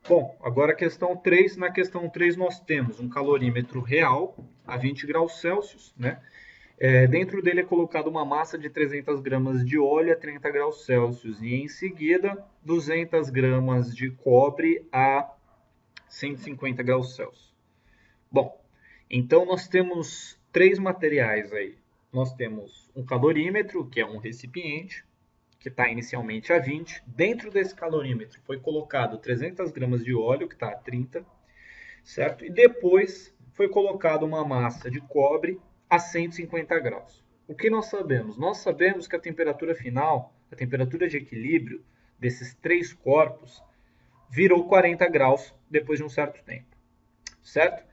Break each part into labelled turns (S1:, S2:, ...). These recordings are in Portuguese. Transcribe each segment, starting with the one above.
S1: Bom, agora a questão 3. Na questão 3 nós temos um calorímetro real a 20 graus Celsius, né? Dentro dele é colocada uma massa de 300 gramas de óleo a 30 graus Celsius e em seguida 200 gramas de cobre a 150 graus Celsius. Bom, então nós temos três materiais aí. Nós temos um calorímetro, que é um recipiente, que está inicialmente a 20. Dentro desse calorímetro foi colocado 300 gramas de óleo, que está a 30, certo? E depois foi colocado uma massa de cobre a 150 graus. O que nós sabemos? Nós sabemos que a temperatura final, a temperatura de equilíbrio desses três corpos, virou 40 graus depois de um certo tempo, certo?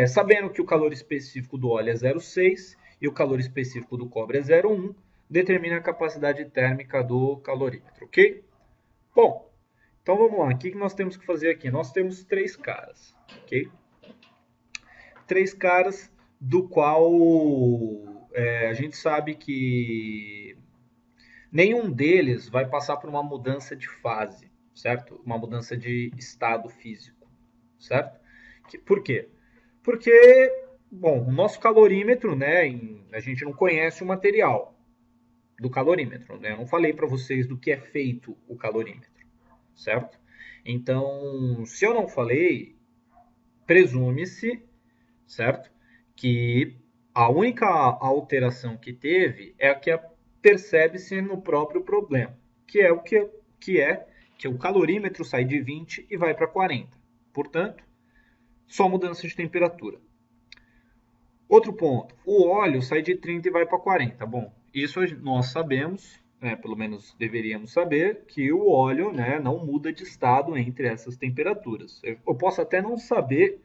S1: Sabendo que o calor específico do óleo é 0,6 e o calor específico do cobre é 0,1, determina a capacidade térmica do calorímetro, ok? Bom, então vamos lá. O que nós temos que fazer aqui? Nós temos três caras, ok? Três caras do qual a gente sabe que nenhum deles vai passar por uma mudança de fase, certo? Uma mudança de estado físico, certo? Por quê? Porque, bom, o nosso calorímetro, né, a gente não conhece o material do calorímetro, né? Eu não falei para vocês do que é feito o calorímetro, certo? Então, se eu não falei, presume-se, certo? Que a única alteração que teve é a que percebe-se no próprio problema, que é que o calorímetro sai de 20 e vai para 40. Portanto, só mudança de temperatura. Outro ponto, o óleo sai de 30 e vai para 40. Bom, isso nós sabemos, né, pelo menos deveríamos saber, que o óleo, né, não muda de estado entre essas temperaturas. Eu posso até não saber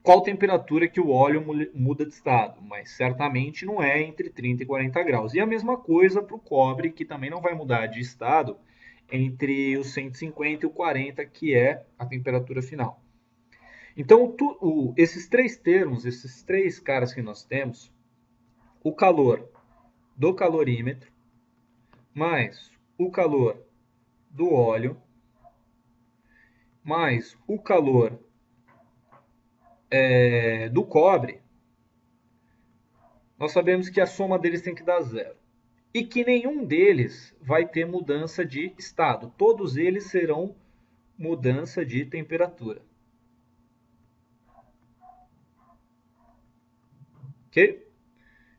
S1: qual temperatura que o óleo muda de estado, mas certamente não é entre 30 e 40 graus. E a mesma coisa para o cobre, que também não vai mudar de estado entre os 150 e o 40, que é a temperatura final. Então, esses três termos, esses três caras que nós temos, o calor do calorímetro, mais o calor do óleo, mais o calor do cobre, nós sabemos que a soma deles tem que dar zero. E que nenhum deles vai ter mudança de estado. Todos eles serão mudança de temperatura. Ok?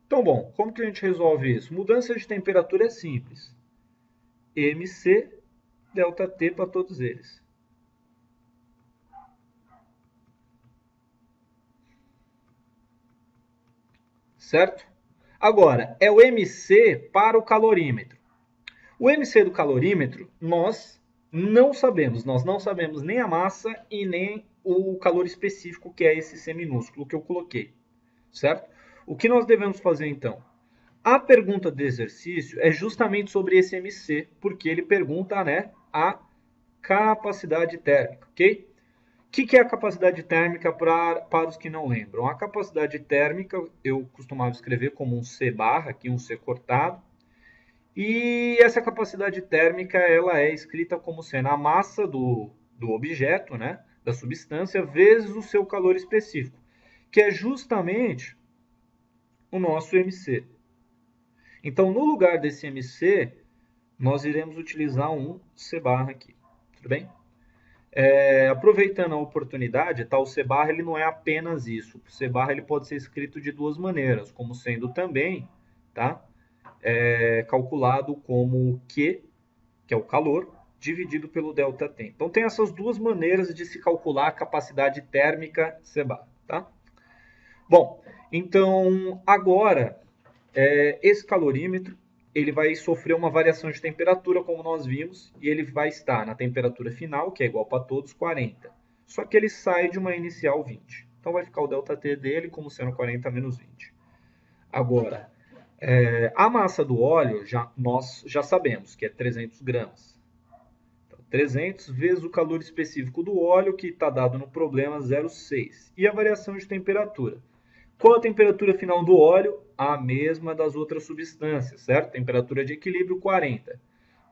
S1: Então, bom, como que a gente resolve isso? Mudança de temperatura é simples. MC ΔT para todos eles. Certo? Agora, é o MC para o calorímetro. O MC do calorímetro, nós não sabemos. Nós não sabemos nem a massa e nem o calor específico, que é esse C minúsculo que eu coloquei. Certo? O que nós devemos fazer, então? A pergunta do exercício é justamente sobre esse MC, porque ele pergunta, né, a capacidade térmica, ok? O que é a capacidade térmica para os que não lembram? A capacidade térmica eu costumava escrever como um C barra, aqui um C cortado. E essa capacidade térmica ela é escrita como sendo a massa do objeto, né, da substância, vezes o seu calor específico, que é justamente o nosso MC. Então, no lugar desse MC, nós iremos utilizar um C barra aqui, tudo bem? Aproveitando a oportunidade, tá, o C barra ele não é apenas isso. O C barra ele pode ser escrito de duas maneiras, como sendo também, tá, calculado como Q, que é o calor, dividido pelo ΔT. Então tem essas duas maneiras de se calcular a capacidade térmica C barra, tá? Bom, então agora esse calorímetro ele vai sofrer uma variação de temperatura, como nós vimos, e ele vai estar na temperatura final, que é igual para todos, 40. Só que ele sai de uma inicial 20. Então vai ficar o ΔT dele como sendo 40 menos 20. Agora, a massa do óleo, nós já sabemos que é 300 gramas. Então, 300 vezes o calor específico do óleo, que está dado no problema, 0,6. E a variação de temperatura. Qual a temperatura final do óleo? A mesma das outras substâncias, certo? Temperatura de equilíbrio 40.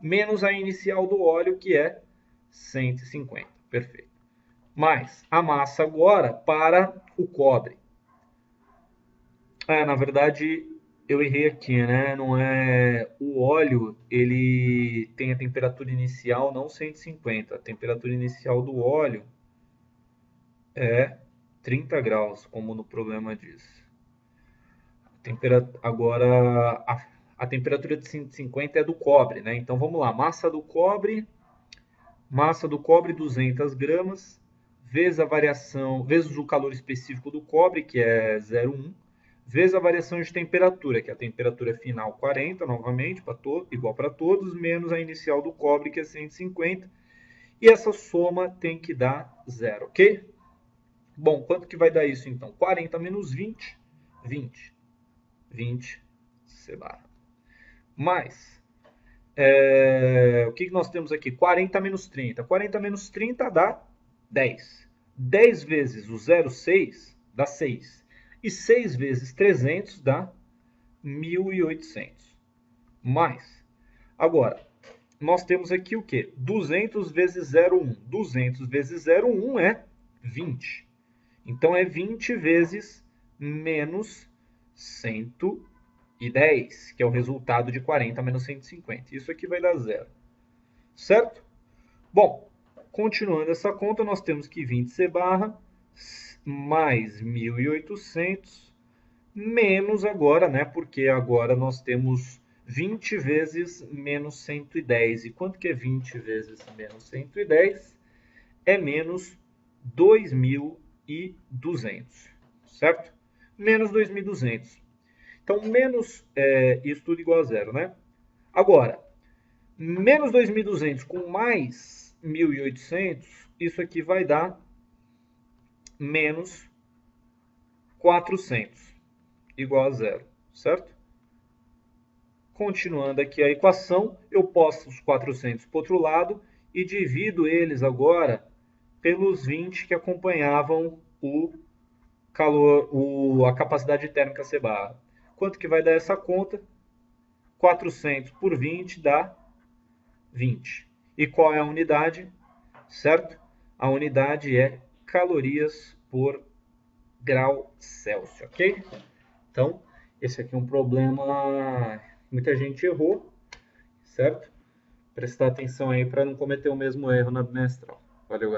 S1: Menos a inicial do óleo, que é 150. Perfeito. Mais a massa agora para o cobre. Na verdade, eu errei aqui, né? Não é o óleo, ele tem a temperatura inicial não 150. A temperatura inicial do óleo é 30 graus, como no problema diz. Agora, a temperatura de 150 é do cobre, né? Então vamos lá, massa do cobre 200 gramas, vezes a variação, vezes o calor específico do cobre, que é 0,1, vezes a variação de temperatura, que é a temperatura final 40, novamente, igual para todos, menos a inicial do cobre, que é 150, e essa soma tem que dar 0, ok? Bom, quanto que vai dar isso então? 40 menos 20, 20. 20 C barra. Mais, o que nós temos aqui? 40 menos 30. 40 menos 30 dá 10. 10 vezes o 0,6 dá 6. E 6 vezes 300 dá 1.800. Mais, agora, nós temos aqui o quê? 200 vezes 0,1. 200 vezes 0,1 é 20. Então, é 20 vezes menos 110, que é o resultado de 40 menos 150. Isso aqui vai dar 0. Certo? Bom, continuando essa conta, nós temos que 20C barra mais 1.800 menos agora, né? Porque agora nós temos 20 vezes menos 110. E quanto que é 20 vezes menos 110? É menos 2.200, certo? Menos 2.200. Então, menos isso tudo igual a 0, né? Agora, menos 2.200 com mais 1.800, isso aqui vai dar menos 400, igual a 0, certo? Continuando aqui a equação, eu posto os 400 para o outro lado e divido eles agora pelos 20 que acompanhavam a capacidade térmica C barra. Quanto que vai dar essa conta? 400 por 20 dá 20. E qual é a unidade? Certo? A unidade é calorias por grau Celsius, ok? Então, esse aqui é um problema que muita gente errou, certo? Prestar atenção aí para não cometer o mesmo erro na bimestral. Valeu, galera.